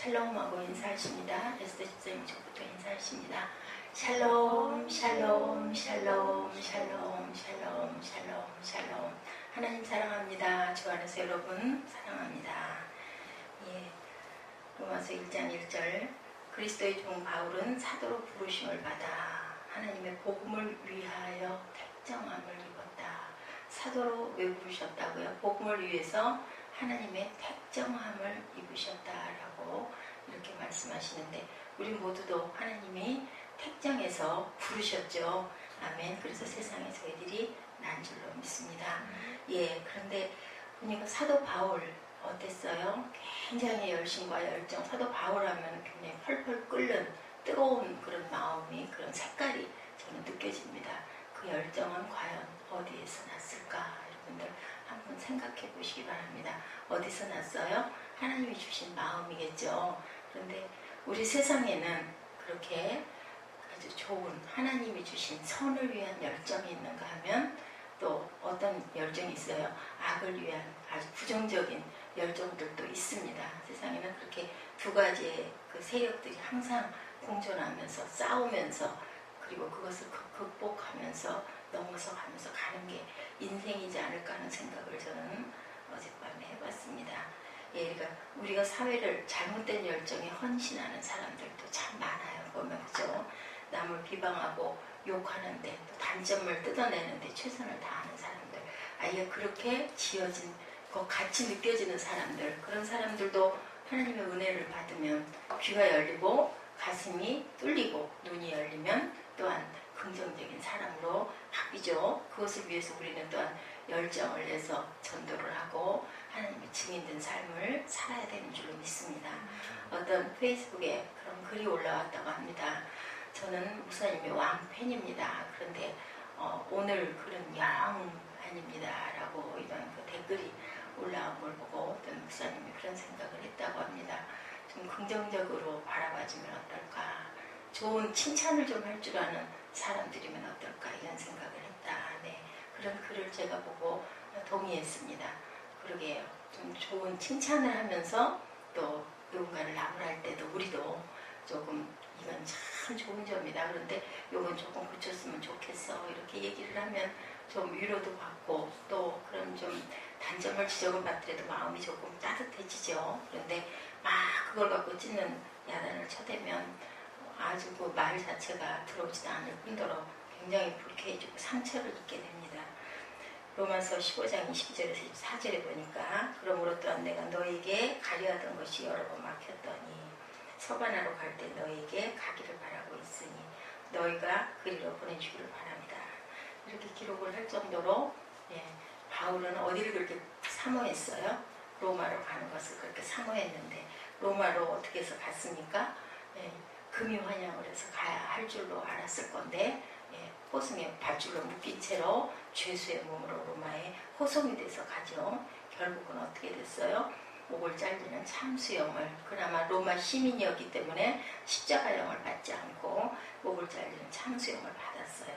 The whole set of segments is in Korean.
샬롬하고 인사하십니다. 에스더 집사님 저부터 인사하십니다. 샬롬 샬롬 샬롬 샬롬 샬롬 샬롬 샬롬. 하나님 사랑합니다. 주 안에서 여러분 사랑합니다. 로마서 1장 1절 그리스도의 종 바울은 사도로 부르심을 받아 하나님의 복음을 위하여 택정함을 입었다. 사도로 왜 부르셨다고요? 복음을 위해서 하나님의 택정함을 입으셨다라고 이렇게 말씀하시는데 우리 모두도 하나님이 택정해서 부르셨죠. 아멘. 그래서 세상에 저희들이 난 줄로 믿습니다. 그런데 보니까 사도 바울 어땠어요? 굉장히 열심과 열정. 사도 바울 하면 굉장히 펄펄 끓는 뜨거운 그런 마음이, 그런 색깔이 저는 느껴집니다. 그 열정은 과연 어디에서 났을까? 여러분들 한번 생각해 보시기 바랍니다. 어디서 났어요? 하나님이 주신 마음이겠죠. 그런데 우리 세상에는 그렇게 아주 좋은 하나님이 주신 선을 위한 열정이 있는가 하면 또 어떤 열정이 있어요? 악을 위한 아주 부정적인 열정들도 있습니다. 세상에는 그렇게 두 가지의 그 세력들이 항상 공존하면서 싸우면서 그리고 그것을 극복하면서 넘어서가면서 가는 게 인생이지 않을까 하는 생각을 저는 어젯밤에 해봤습니다. 그러니까 우리가 사회를 잘못된 열정에 헌신하는 사람들도 참 많아요. 보면 그죠? 남을 비방하고 욕하는데 또 단점을 뜯어내는데 최선을 다하는 사람들, 아예 그렇게 지어진 것 같이 느껴지는 사람들, 그런 사람들도 하나님의 은혜를 받으면 귀가 열리고 가슴이 뚫리고 눈이 열리면 또한 긍정적인 사람으로 바뀌죠. 그것을 위해서 우리는 또한 열정을 내서 전도를 하고 하나님의 증인된 삶을 살아야 되는 줄로 믿습니다. 어떤 페이스북에 그런 글이 올라왔다고 합니다. 저는 목사님의 왕팬입니다. 그런데 오늘 글은 영 아닙니다 라고 이런 그 댓글이 올라온 걸 보고 어떤 목사님이 그런 생각을 했다고 합니다. 좀 긍정적으로 바라봐주면 어떨까, 좋은 칭찬을 좀 할 줄 아는 사람들이면 어떨까, 이런 생각을 했다. 그런 글을 제가 보고 동의했습니다. 그러게요. 좀 좋은 칭찬을 하면서 또 누군가를 나무랄 때도 우리도 조금 이건 참 좋은 점이다, 그런데 이건 조금 고쳤으면 좋겠어, 이렇게 얘기를 하면 좀 위로도 받고 또 그런 좀 단점을 지적을 받더라도 마음이 조금 따뜻해지죠. 그런데 막 그걸 갖고 찢는 야단을 쳐대면 아주 그 말 자체가 들어오지도 않을 뿐더러 굉장히 불쾌해지고 상처를 입게 됩니다. 로마서 15장 22절에서 24절에 보니까 그러므로 또한 내가 너에게 가려하던 것이 여러 번 막혔더니 서바나로 갈 때 너에게 가기를 바라고 있으니 너희가 그리로 보내주기를 바랍니다. 이렇게 기록을 할 정도로 바울은 어디를 그렇게 사모했어요? 로마로 가는 것을 그렇게 사모했는데 로마로 어떻게 해서 갔습니까? 금이 환영을 해서 가야 할 줄로 알았을 건데 호송에 밧줄로 묶인 채로 죄수의 몸으로 로마에 호송이 돼서 가죠. 결국은 어떻게 됐어요? 목을 잘리는 참수형을, 그나마 로마 시민이었기 때문에 십자가형을 받지 않고 목을 잘리는 참수형을 받았어요.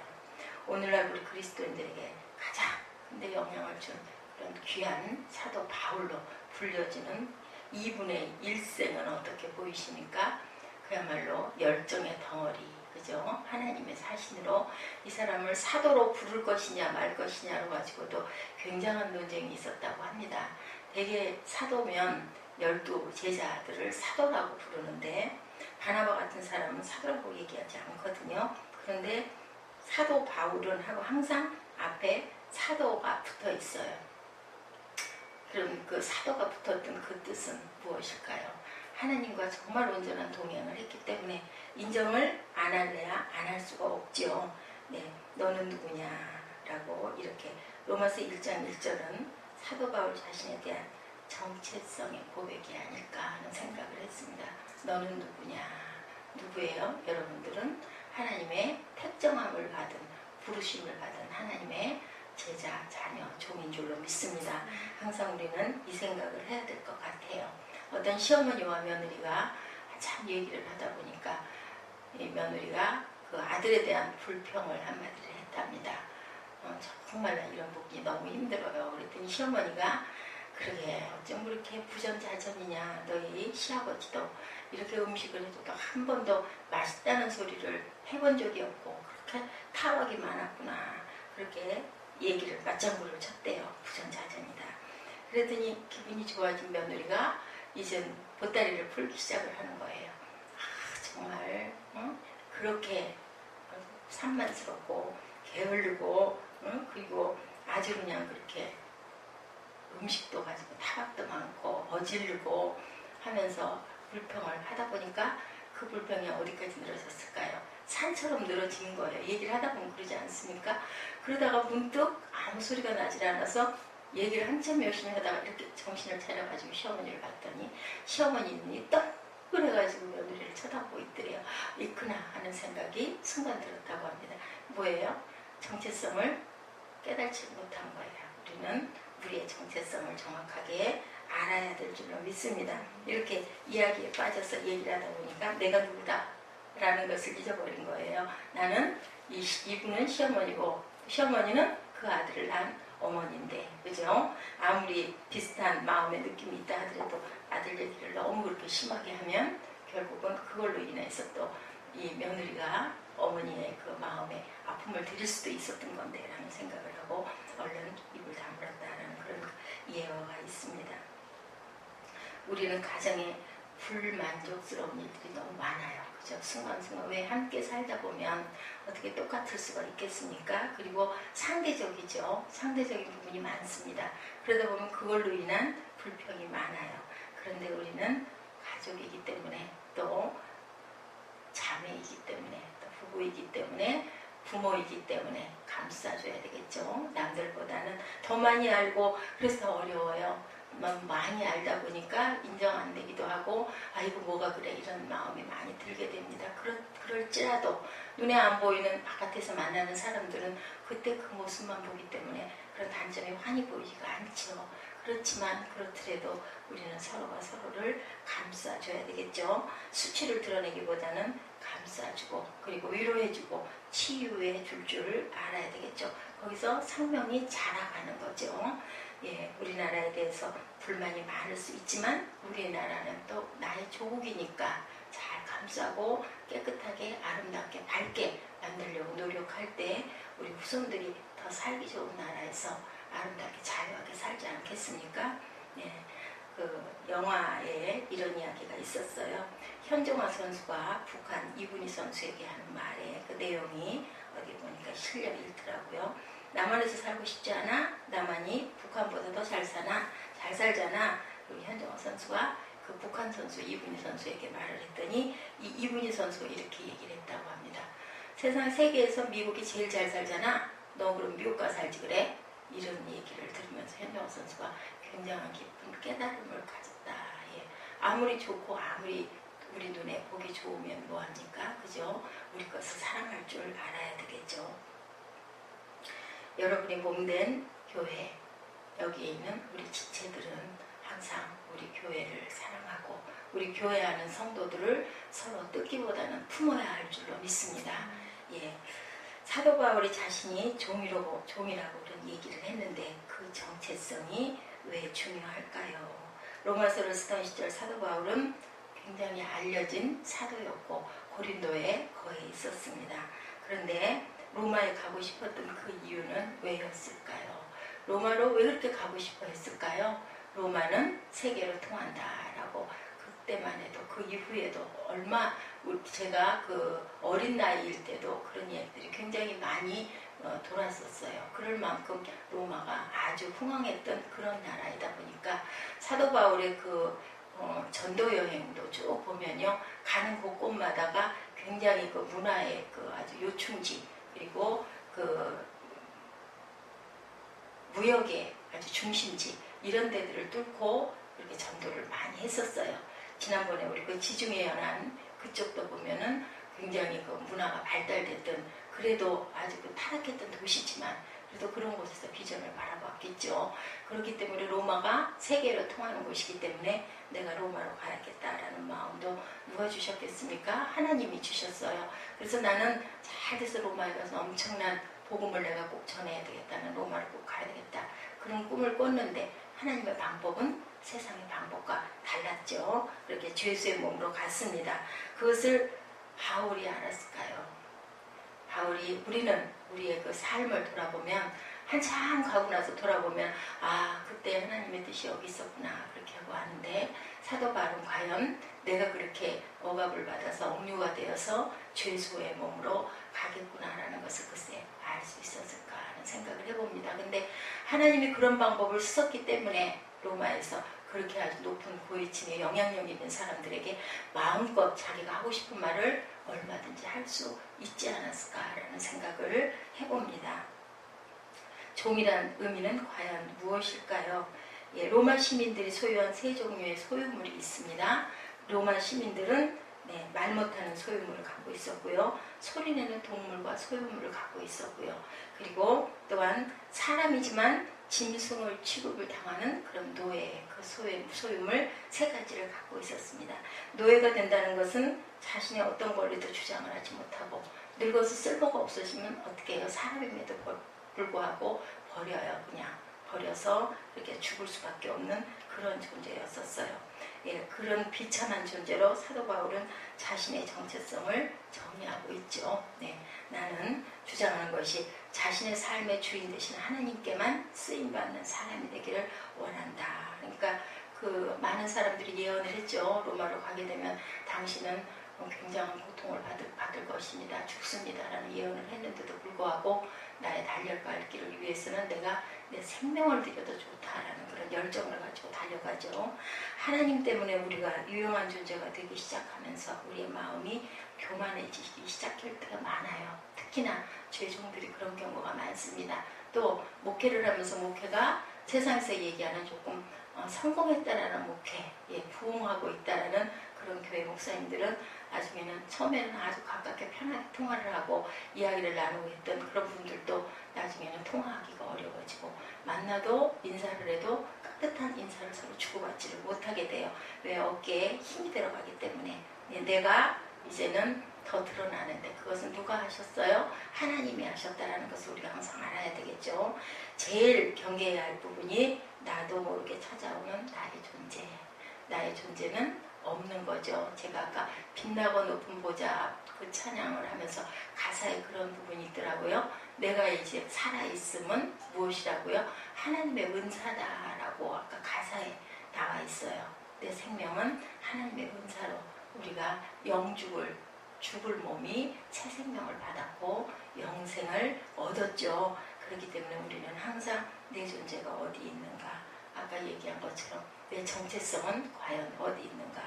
오늘날 우리 그리스도인들에게 가장 근데 영향을 준 그런 귀한 사도 바울로 불려지는 이분의 일생은 어떻게 보이십니까? 그야말로 열정의 덩어리, 그죠? 하나님의 사신으로 이 사람을 사도로 부를 것이냐 말 것이냐로 가지고도 굉장한 논쟁이 있었다고 합니다. 대개 사도면 12 제자들을 사도라고 부르는데 바나바 같은 사람은 사도라고 얘기하지 않거든요. 그런데 사도 바울은 하고 항상 앞에 사도가 붙어 있어요. 그럼 그 사도가 붙었던 그 뜻은 무엇일까요? 하나님과 정말 온전한 동행을 했기 때문에 인정을 안 할래야 안 할 수가 없죠. 너는 누구냐라고 이렇게 로마서 1장 1절은 사도 바울 자신에 대한 정체성의 고백이 아닐까 하는 생각을 했습니다. 너는 누구냐? 누구예요? 여러분들은 하나님의 택정함을 받은, 부르심을 받은 하나님의 제자, 자녀, 종인 줄로 믿습니다. 항상 우리는 이 생각을 해야 될 것 같아요. 어떤 시어머니와 며느리가 참 얘기를 하다 보니까 이 며느리가 그 아들에 대한 불평을 한마디를 했답니다. 정말 이런 부분이 너무 힘들어요. 그랬더니 시어머니가 그러게 어쩜 그렇게 부전자전이냐, 너희 시아버지도 이렇게 음식을 해도 한 번도 맛있다는 소리를 해본 적이 없고 그렇게 타락이 많았구나. 그렇게 얘기를 맞장구를 쳤대요. 부정자전이다. 그랬더니 기분이 좋아진 며느리가 이젠 보따리를 풀기 시작을 하는 거예요. 정말 그렇게 산만스럽고 게을르고 그리고 아주 그냥 그렇게 음식도 가지고 타박도 많고 어질르고 하면서 불평을 하다 보니까 그 불평이 어디까지 늘어졌을까요? 산처럼 늘어진 거예요. 얘기를 하다 보면 그러지 않습니까? 그러다가 문득 아무 소리가 나질 않아서 얘기를 한참 열심히 하다가 이렇게 정신을 차려가지고 시어머니를 봤더니 시어머니는 떡을 해가지고 며느리를 쳐다보고 있더래요. 있구나 하는 생각이 순간 들었다고 합니다. 뭐예요? 정체성을 깨닫지 못한 거예요. 우리는 우리의 정체성을 정확하게 알아야 될 줄로 믿습니다. 이렇게 이야기에 빠져서 얘기를 하다 보니까 내가 누구다 라는 것을 잊어버린 거예요. 나는 이분은 시어머니고 시어머니는 그 아들을 낳은 어머니인데, 그죠? 아무리 비슷한 마음의 느낌이 있다 하더라도 아들 얘기를 너무 그렇게 심하게 하면 결국은 그걸로 인해서 또 이 며느리가 어머니의 그 마음에 아픔을 드릴 수도 있었던 건데 라는 생각을 하고 얼른 입을 다물었다라는 그런 예화가 있습니다. 우리는 가정에 불만족스러운 일들이 너무 많아요. 그죠? 순간순간 왜 함께 살다 보면 어떻게 똑같을 수가 있겠습니까? 그리고 상대적이죠. 상대적인 부분이 많습니다. 그러다 보면 그걸로 인한 불평이 많아요. 그런데 우리는 가족이기 때문에 또 자매이기 때문에 또 부부이기 때문에 부모이기 때문에 감싸줘야 되겠죠. 남들보다는 더 많이 알고 그래서 더 어려워요. 많이 알다 보니까 인정 안 되기도 하고 아이고 뭐가 그래 이런 마음이 많이 들게 됩니다. 그럴지라도 눈에 안 보이는 바깥에서 만나는 사람들은 그때 그 모습만 보기 때문에 그런 단점이 환히 보이지가 않죠. 그렇지만 그렇더라도 우리는 서로가 서로를 감싸줘야 되겠죠. 수치를 드러내기보다는 감싸주고 그리고 위로해주고 치유해 줄 줄을 알아야 되겠죠. 거기서 생명이 자라가는 거죠. 예, 우리나라에 대해서 불만이 많을 수 있지만 우리나라는 또 나의 조국이니까 잘 감싸고 깨끗하게 아름답게 밝게 만들려고 노력할 때 우리 후손들이 더 살기 좋은 나라에서 아름답게 자유하게 살지 않겠습니까? 예, 그 영화에 이런 이야기가 있었어요. 현종화 선수가 북한 이분희 선수에게 하는 말에 그 내용이 어디 보니까 실려 있더라고요. 남한에서 살고 싶지 않아? 남한이 북한보다 더 잘 사나? 잘 살잖아. 그리고 현종화 선수가 그 북한 선수 이분희 선수에게 말을 했더니 이 이분희 선수가 이렇게 얘기를 했다고 합니다. 세상 세계에서 미국이 제일 잘 살잖아. 너 그럼 미국 가서 살지 그래? 이런 얘기를 들으면서 현종화 선수가 굉장한 깊은 깨달음을 가졌다. 예. 아무리 좋고 아무리 우리 눈에 보기 좋으면 뭐합니까? 그죠? 우리 것을 사랑할 줄 알아야 되겠죠. 여러분이 몸된 교회, 여기에 있는 우리 지체들은 항상 우리 교회를 사랑하고 우리 교회 하는 성도들을 서로 뜯기보다는 품어야 할 줄로 믿습니다. 예. 사도 바울이 자신이 종이라고 그런 얘기를 했는데 그 정체성이 왜 중요할까요? 로마서를 쓰던 시절 사도 바울은 굉장히 알려진 사도였고 고린도에 거의 있었습니다. 그런데 로마에 가고 싶었던 그 이유는 왜였을까요? 로마로 왜 그렇게 가고 싶어 했을까요? 로마는 세계로 통한다라고 그때만 해도 그 이후에도 얼마 제가 그 어린 나이일 때도 그런 이야기들이 굉장히 많이 돌았었어요. 그럴 만큼 로마가 아주 흥황했던 그런 나라이다 보니까 사도 바울의 그 전도 여행도 쭉 보면요 가는 곳곳마다가 굉장히 그 문화의 그 아주 요충지 그리고 그 무역의 아주 중심지 이런 데들을 뚫고 이렇게 전도를 많이 했었어요. 지난번에 우리 그 지중해 연안 그쪽도 보면은 굉장히 그 문화가 발달됐던 그래도 아주 그 타락했던 도시지만 그래도 그런 곳에서 비전을 바라봤겠죠. 그렇기 때문에 로마가 세계로 통하는 곳이기 때문에 내가 로마로 가야겠다라는 마음도 누가 주셨겠습니까? 하나님이 주셨어요. 그래서 나는 잘 돼서 로마에 가서 엄청난 복음을 내가 꼭 전해야 되겠다는 로마를 꼭 가야 되겠다. 그런 꿈을 꿨는데 하나님의 방법은 세상의 방법과 달랐죠. 그렇게 죄수의 몸으로 갔습니다. 그것을 바울이 알았을까요? 바울이 우리의 그 삶을 돌아보면 한참 가고 나서 돌아보면 아 그때 하나님의 뜻이 여기 있었구나 그렇게 하고 하는데 사도 바울은 과연 내가 그렇게 억압을 받아서 억류가 되어서 죄수의 몸으로 가겠구나라는 것을 글쎄 알 수 있었을까 하는 생각을 해봅니다. 근데 하나님이 그런 방법을 쓰셨기 때문에 로마에서 그렇게 아주 높은 고위층의 영향력 있는 사람들에게 마음껏 자기가 하고 싶은 말을 얼마든지 할 수 있지 않았을까라는 생각을 해봅니다. 종이란 의미는 과연 무엇일까요? 예, 로마 시민들이 소유한 세 종류의 소유물이 있습니다. 로마 시민들은 말 못하는 소유물을 갖고 있었고요. 소리내는 동물과 소유물을 갖고 있었고요. 그리고 또한 사람이지만 짐승을 취급을 당하는 그런 노예, 그 소유물 세 가지를 갖고 있었습니다. 노예가 된다는 것은 자신의 어떤 권리도 주장을 하지 못하고 늙어서 쓸모가 없어지면 어떻게 해요? 사람임에도 불구하고 버려요. 그냥 버려서 이렇게 죽을 수밖에 없는 그런 존재였었어요. 예, 그런 비참한 존재로 사도 바울은 자신의 정체성을 정의하고 있죠. 나는 주장하는 것이 자신의 삶의 주인 되신 하나님께만 쓰임받는 사람이 되기를 원한다. 그러니까 그 많은 사람들이 예언을 했죠. 로마로 가게 되면 당신은 굉장한 고통을 받을 것입니다. 죽습니다라는 예언을 했는데도 불구하고 나의 달려갈 길을 위해서는 내가 내 생명을 드려도 좋다라는 그런 열정을 가지고 달려가죠. 하나님 때문에 우리가 유용한 존재가 되기 시작하면서 우리의 마음이 교만해지기 시작할 때가 많아요. 특히나 죄종들이 그런 경우가 많습니다. 또 목회를 하면서 목회가 세상에서 얘기하는 조금 성공했다라는 목회, 부흥하고 있다라는 그런 교회 목사님들은 나중에는 처음에는 아주 가깝게 편하게 통화를 하고 이야기를 나누고 했던 그런 분들도 나중에는 통화하기가 어려워지고 만나도 인사를 해도 따뜻한 인사를 서로 주고받지를 못하게 돼요. 왜? 어깨에 힘이 들어가기 때문에. 내가 이제는 더 드러나는데 그것은 누가 하셨어요? 하나님이 하셨다라는 것을 우리가 항상 알아야 되겠죠. 제일 경계해야 할 부분이 나도 모르게 찾아오는 나의 존재. 나의 존재는 없는 거죠. 제가 아까 빛나고 높은 보좌 그 찬양을 하면서 가사에 그런 부분이 있더라고요. 내가 이제 살아있음은 무엇이라고요? 하나님의 은사다라고 아까 가사에 나와 있어요. 내 생명은 하나님의 은사로 우리가 죽을 몸이 새 생명을 받았고 영생을 얻었죠. 그렇기 때문에 우리는 항상 내 존재가 어디 있는가, 아까 얘기한 것처럼 내 정체성은 과연 어디 있는가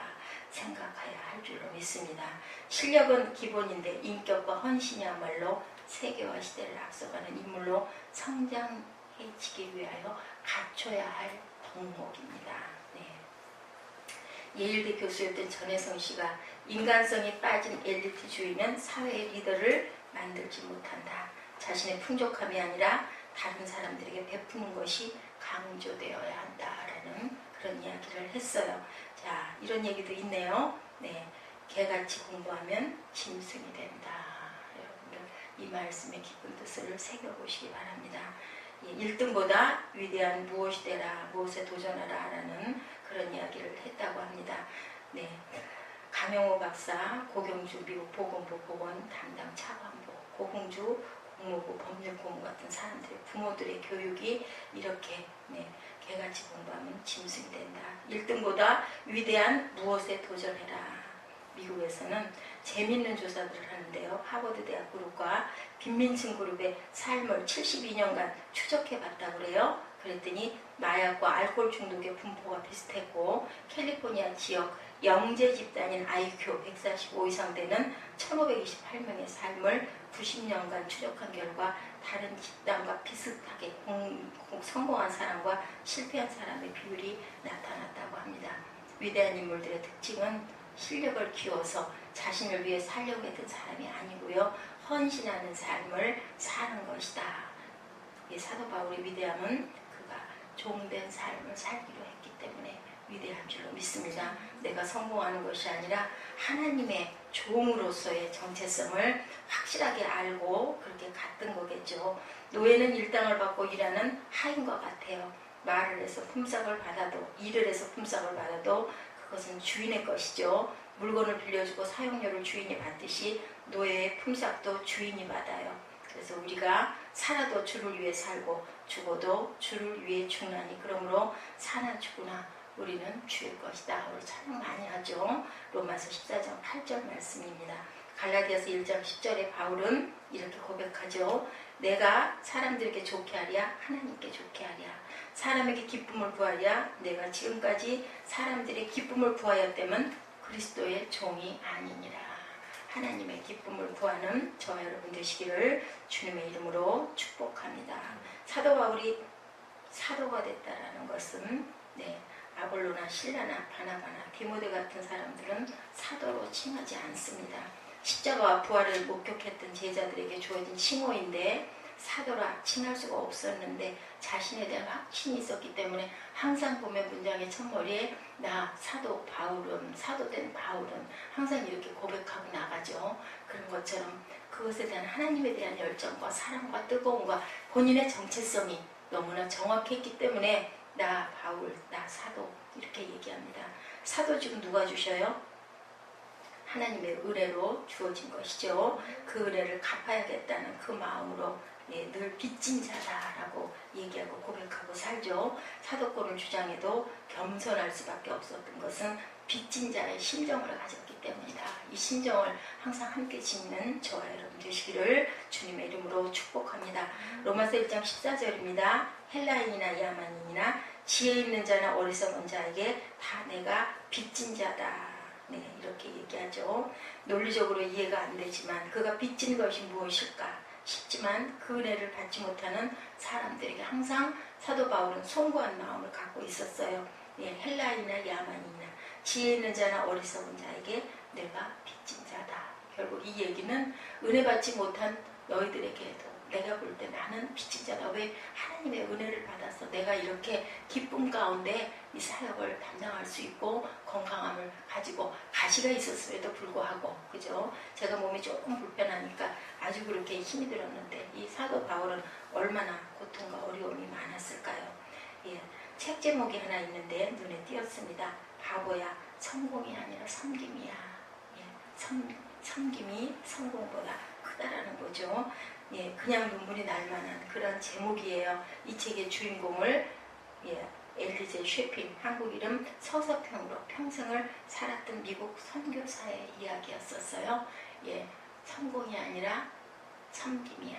생각해야 할 줄로 믿습니다. 실력은 기본인데 인격과 헌신이야말로 세계와 시대를 앞서가는 인물로 성장해지기 위하여 갖춰야 할 덕목입니다. 예일대 교수였던 전혜성 씨가 인간성이 빠진 엘리트주의는 사회의 리더를 만들지 못한다. 자신의 풍족함이 아니라 다른 사람들에게 베푸는 것이 강조되어야 한다라는 그런 이야기를 했어요. 자, 이런 얘기도 있네요. 개같이 공부하면 짐승이 된다. 여러분들 이 말씀의 깊은 뜻을 새겨보시기 바랍니다. 1등보다 위대한 무엇이 되라, 무엇에 도전하라 라는 그런 이야기를 했다고 합니다. 강영호 박사, 고경주 미국 보건부 보건 담당 차관보, 고흥주 국무부 법률고문 같은 사람들의 부모들의 교육이 이렇게 개같이 공부하면 짐승이 된다. 1등보다 위대한 무엇에 도전해라. 미국에서는 재미있는 조사들을 하는데요. 하버드 대학 그룹과 빈민층 그룹의 삶을 72년간 추적해봤다고 그래요. 그랬더니 마약과 알코올 중독의 분포가 비슷했고 캘리포니아 지역 영재 집단인 IQ 145 이상 되는 1528명의 삶을 90년간 추적한 결과 다른 집단과 비슷하게 성공한 사람과 실패한 사람의 비율이 나타났다고 합니다. 위대한 인물들의 특징은 실력을 키워서 자신을 위해 살려고 했던 사람이 아니고요. 헌신하는 삶을 사는 것이다. 사도 바울의 위대함은 그가 종된 삶을 살기로 했기 때문에 위대한 줄로 믿습니다. 내가 성공하는 것이 아니라 하나님의 종으로서의 정체성을 확실하게 알고 그렇게 갔던 거겠죠. 노예는 일당을 받고 일하는 하인과 같아요. 말을 해서 품삯을 받아도, 일을 해서 품삯을 받아도 그것은 주인의 것이죠. 물건을 빌려주고 사용료를 주인이 받듯이 노예의 품삯도 주인이 받아요. 그래서 우리가 살아도 주를 위해 살고 죽어도 주를 위해 죽나니 그러므로 사나 죽으나 우리는 주의 것이다. 우리 찬양 많이 하죠. 로마서 14장 8절 말씀입니다. 갈라디아서 1장 10절에 바울은 이렇게 고백하죠. 내가 사람들에게 좋게 하랴 하나님께 좋게 하랴. 사람에게 기쁨을 구하랴. 내가 지금까지 사람들의 기쁨을 구하였다면 그리스도의 종이 아니니라. 하나님의 기쁨을 구하는 저와 여러분 되시기를 주님의 이름으로 축복합니다. 사도 바울이 사도가 됐다라는 것은 아볼로나 실라나 바나바나 디모데 같은 사람들은 사도로 칭하지 않습니다. 십자가와 부활을 목격했던 제자들에게 주어진 칭호인데 사도라 칭할 수가 없었는데 자신에 대한 확신이 있었기 때문에 항상 보면 문장의 첫머리에 나 사도 바울은, 사도된 바울은 항상 이렇게 고백하고 나가죠. 그런 것처럼 그것에 대한 하나님에 대한 열정과 사랑과 뜨거움과 본인의 정체성이 너무나 정확했기 때문에 나 바울, 나 사도 이렇게 얘기합니다. 사도 지금 누가 주셔요? 하나님의 은혜로 주어진 것이죠. 그 은혜를 갚아야겠다는 그 마음으로 늘 빚진 자다라고 얘기하고 고백하고 살죠. 사도권을 주장해도 겸손할 수밖에 없었던 것은 빚진 자의 심정을 가졌기 때문이다. 이 심정을 항상 함께 짓는 저와 여러분 되시기를 주님의 이름으로 축복합니다. 로마서 1장 14절입니다. 헬라인이나 야만인이나 지혜 있는 자나 어리석은 자에게 다 내가 빚진 자다. 이렇게 얘기하죠. 논리적으로 이해가 안 되지만 그가 빚진 것이 무엇일까 싶지만 그 은혜를 받지 못하는 사람들에게 항상 사도 바울은 송구한 마음을 갖고 있었어요. 헬라인이나 야만이나 지혜 있는 자나 어리석은 자에게 내가 빚진 자다. 결국 이 얘기는 은혜 받지 못한 너희들에게도 내가 볼 때 나는 빚진 자다. 왜? 하나님의 은혜를 받아서 내가 이렇게 기쁨 가운데 이 사역을 담당할 수 있고 건강함을 가지고 가시가 있었음에도 불구하고 그죠? 제가 몸이 조금 불편하니까 아주 그렇게 힘이 들었는데 이 사도 바울은 얼마나 고통과 어려움이 많았을까요? 책 제목이 하나 있는데 눈에 띄었습니다. 바보야 성공이 아니라 섬김이야. 섬김이 성공보다 크다라는 거죠. 그냥 눈물이 날 만한 그런 제목이에요. 이 책의 주인공을 엘리제 쉐핀, 한국 이름 서서평으로 평생을 살았던 미국 선교사의 이야기였었어요. 성공이 아니라 섬김이야.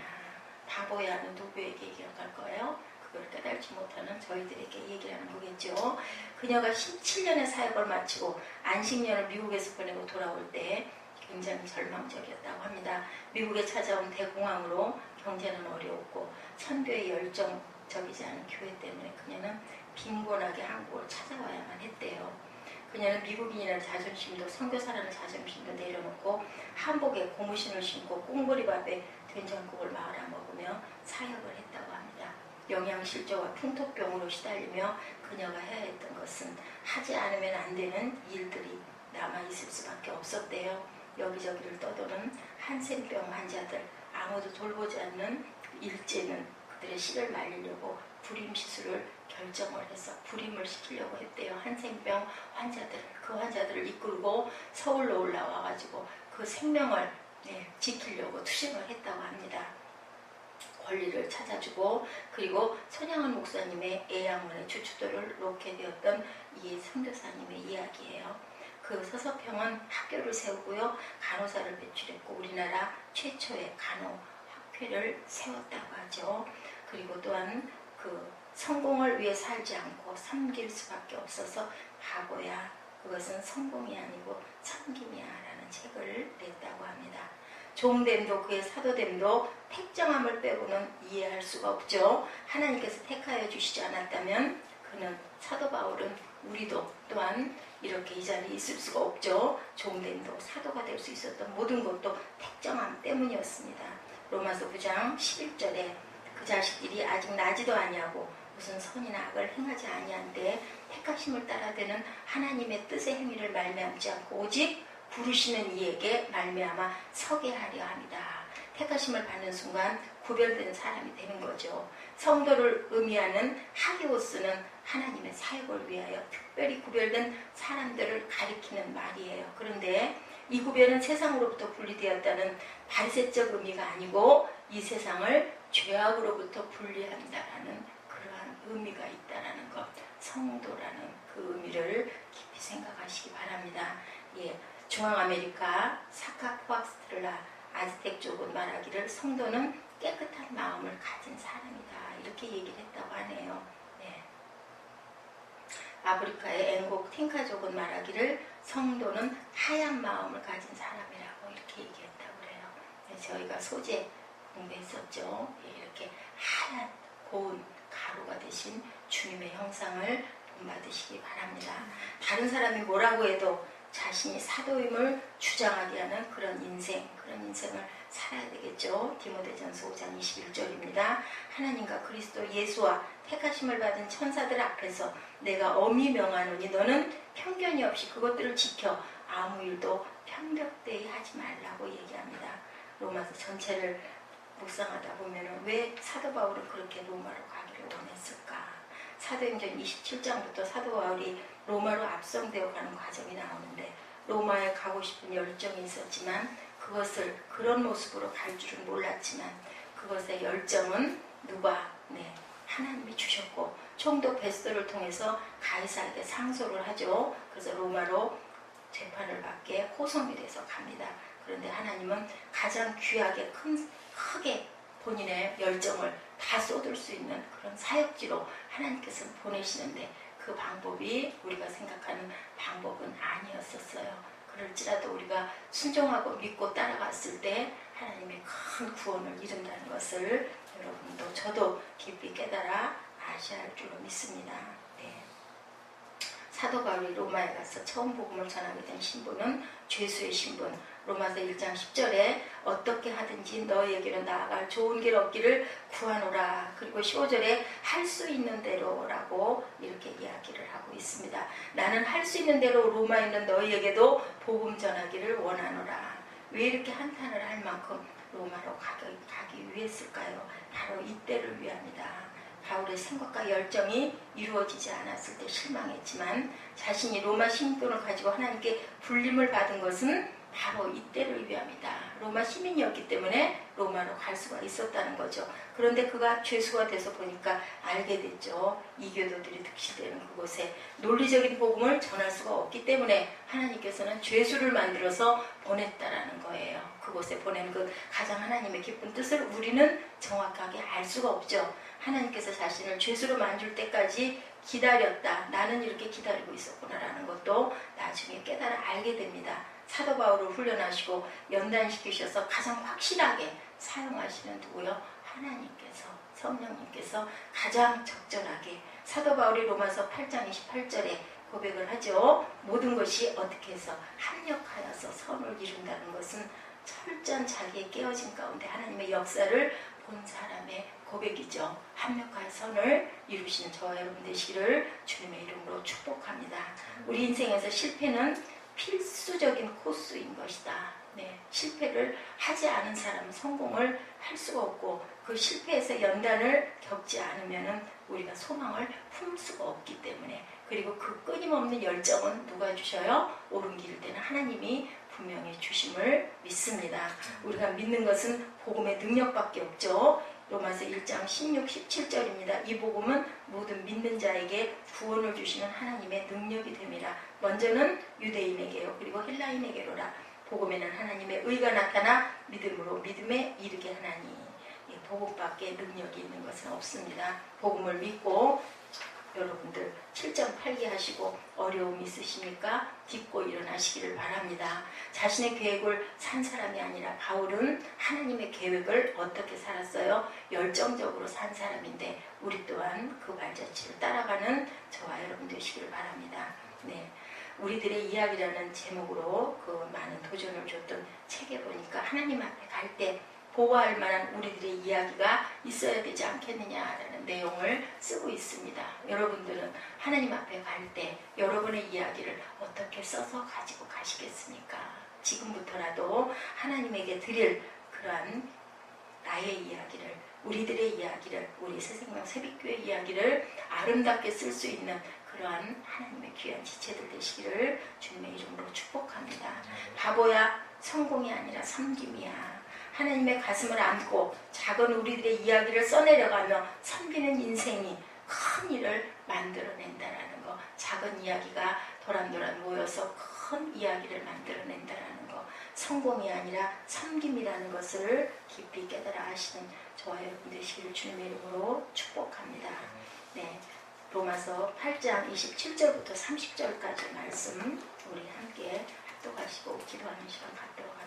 바보야는 누구에게 기억할 거예요? 그걸 깨달지 못하는 저희들에게 얘기하는 거겠죠. 그녀가 17년의 사역을 마치고 안식년을 미국에서 보내고 돌아올 때 굉장히 절망적이었다고 합니다. 미국에 찾아온 대공황으로 경제는 어려웠고 선교에 열정적이지 않은 교회 때문에 그녀는 빈곤하게 한국을 찾아와야만 했대요. 그녀는 미국인이라는 자존심도 선교사라는 자존심도 내려놓고 한복에 고무신을 신고 꽁보리밥에 된장국을 말아 먹으며 사역을 했다고 합니다. 영양실조와 풍토병으로 시달리며 그녀가 해야 했던 것은 하지 않으면 안 되는 일들이 남아있을 수밖에 없었대요. 여기저기를 떠도는 한센병 환자들, 아무도 돌보지 않는 일제는 그들의 씨를 말리려고 불임 시술을 결정을 해서 불임을 시키려고 했대요. 한센병 환자들, 그 환자들을 이끌고 서울로 올라와가지고 그 생명을 지키려고 투쟁을 했다고 합니다. 권리를 찾아주고 그리고 손양원 목사님의 애양원의 주춧돌을 놓게 되었던 이 선교사님의 이야기예요. 그 서서평은 학교를 세우고요. 간호사를 배출했고 우리나라 최초의 간호학회를 세웠다고 하죠. 그리고 또한 그 성공을 위해 살지 않고 섬길 수밖에 없어서 바보야 그것은 성공이 아니고 섬김이야 라는 책을 냈다고 합니다. 종됨도 그의 사도됨도 택정함을 빼고는 이해할 수가 없죠. 하나님께서 택하여 주시지 않았다면 그는 사도 바울은 우리도 또한 이렇게 이 자리에 있을 수가 없죠. 종됨도 사도가 될 수 있었던 모든 것도 택정함 때문이었습니다. 로마서 9장 11절에 그 자식들이 아직 나지도 아니하고 무슨 선이나 악을 행하지 아니한데 택하심을 따라되는 하나님의 뜻의 행위를 말미암지 않고 오직 부르시는 이에게 말미암아 서게 하려 합니다. 택하심을 받는 순간 구별된 사람이 되는 거죠. 성도를 의미하는 하기오스는 하나님의 사역을 위하여 특별히 구별된 사람들을 가리키는 말이에요. 그런데 이 구별은 세상으로부터 분리되었다는 바리새적 의미가 아니고 이 세상을 죄악으로부터 분리한다라는 그러한 의미가 있다라는 것, 성도라는 그 의미를 깊이 생각하시기 바랍니다. 예, 중앙아메리카 사카포악스트라 아즈텍 쪽은 말하기를 성도는 깨끗한 마음을 가진 사람이다 이렇게 얘기를 했다고 하네요. 네. 아프리카의 앵곡 틴카족은 말하기를 성도는 하얀 마음을 가진 사람이라고 이렇게 얘기했다고 그래요. 네, 저희가 소재 공부했었죠. 예, 이렇게 하얀 고운 가루가 되신 주님의 형상을 본받으시기 바랍니다. 다른 사람이 뭐라고 해도 자신이 사도임을 주장하게 하는 그런 인생을 살아야 되겠죠. 디모데전서 5장 21절입니다. 하나님과 그리스도 예수와 택하심을 받은 천사들 앞에서 내가 엄히 명하노니 너는 편견이 없이 그것들을 지켜 아무 일도 편벽되이 하지 말라고 얘기합니다. 로마서 전체를 묵상하다 보면 왜 사도 바울은 그렇게 로마로 가기를 원했을까? 사도행전 27장부터 사도 바울이 로마로 압송되어 가는 과정이 나오는데 로마에 가고 싶은 열정이 있었지만 그런 모습으로 갈 줄은 몰랐지만 그것의 열정은 하나님이 주셨고 총독 베스토를 통해서 가이사에게 상소를 하죠. 그래서 로마로 재판을 받게 호송이 돼서 갑니다. 그런데 하나님은 가장 귀하게 크게 본인의 열정을 다 쏟을 수 있는 그런 사역지로 하나님께서 보내시는데 그 방법이 우리가 생각하는 방법은 아니었었어요. 그럴지라도 우리가 순종하고 믿고 따라갔을 때 하나님의 큰 구원을 이룬다는 것을 여러분도 저도 깊이 깨달아 아셔야 할 줄로 믿습니다. 네. 사도 바울이 로마에 가서 처음 복음을 전하게 된 신분은 죄수의 신분. 로마서 1장 10절에 어떻게 하든지 너희에게로 나아갈 좋은 길 얻기를 구하노라. 그리고 15절에 할 수 있는 대로라고 이렇게 이야기를 하고 있습니다. 나는 할 수 있는 대로 로마에 있는 너희에게도 복음 전하기를 원하노라. 왜 이렇게 한탄을 할 만큼 로마로 가기 위했을까요? 바로 이때를 위함이다. 바울의 생각과 열정이 이루어지지 않았을 때 실망했지만 자신이 로마 신분을 가지고 하나님께 불림을 받은 것은 바로 이때를 위함이다. 로마 시민이었기 때문에 로마로 갈 수가 있었다는 거죠. 그런데 그가 죄수가 돼서 보니까 알게 됐죠. 이교도들이 득실되는 그곳에 논리적인 복음을 전할 수가 없기 때문에 하나님께서는 죄수를 만들어서 보냈다라는 거예요. 그곳에 보낸 그 가장 하나님의 깊은 뜻을 우리는 정확하게 알 수가 없죠. 하나님께서 자신을 죄수로 만들 때까지 기다렸다. 나는 이렇게 기다리고 있었구나라는 것도 나중에 깨달아 알게 됩니다. 사도 바울을 훈련하시고 연단시키셔서 가장 확실하게 사용하시는 누구요? 하나님께서, 성령님께서 가장 적절하게 사도 바울이 로마서 8장 28절에 고백을 하죠. 모든 것이 어떻게 해서 합력하여서 선을 이룬다는 것은 철저한 자기의 깨어짐 가운데 하나님의 역사를 본 사람의 고백이죠. 합력하여 선을 이루시는 저와 여러분 되시기를 주님의 이름으로 축복합니다. 우리 인생에서 실패는 필수적인 코스인 것이다. 네, 실패를 하지 않은 사람은 성공을 할 수가 없고 그 실패에서 연단을 겪지 않으면 우리가 소망을 품을 수가 없기 때문에 그리고 그 끊임없는 열정은 누가 주셔요? 옳은 길일 때는 하나님이 분명히 주심을 믿습니다. 우리가 믿는 것은 복음의 능력밖에 없죠. 로마서 1장 16, 17절입니다. 이 복음은 모든 믿는 자에게 구원을 주시는 하나님의 능력이 됨이라. 먼저는 유대인에게요. 그리고 헬라인에게로라. 복음에는 하나님의 의가 나타나 믿음으로 믿음에 이르게 하나니. 복음밖에 능력이 있는 것은 없습니다. 복음을 믿고 여러분들 7.8개 하시고 어려움 있으십니까? 딛고 일어나시기를 바랍니다. 자신의 계획을 산 사람이 아니라 바울은 하나님의 계획을 어떻게 살았어요? 열정적으로 산 사람인데 우리 또한 그 발자취를 따라가는 저와 여러분 되시기를 바랍니다. 네, 우리들의 이야기라는 제목으로 그 많은 도전을 줬던 책에 보니까 하나님 앞에 갈 때 보호할 만한 우리들의 이야기가 있어야 되지 않겠느냐라는 내용을 쓰고 있습니다. 여러분들은 하나님 앞에 갈 때 여러분의 이야기를 어떻게 써서 가지고 가시겠습니까? 지금부터라도 하나님에게 드릴 그러한 나의 이야기를, 우리들의 이야기를, 우리 새생명 새빛교회 이야기를 아름답게 쓸 수 있는 그러한 하나님의 귀한 지체들 되시기를 주님의 이름으로 축복합니다. 바보야, 성공이 아니라 섬김이야. 하나님의 가슴을 안고 작은 우리들의 이야기를 써내려가며 섬기는 인생이 큰 일을 만들어낸다라는 거, 작은 이야기가 도란도란 모여서 큰 이야기를 만들어낸다라는 거, 성공이 아니라 섬김이라는 것을 깊이 깨달아 하시는 저와 여러분 되시기를 주님의 이름으로 축복합니다. 네, 로마서 8장 27절부터 30절까지 말씀 우리 함께 합독하시고 기도하는 시간 갖도록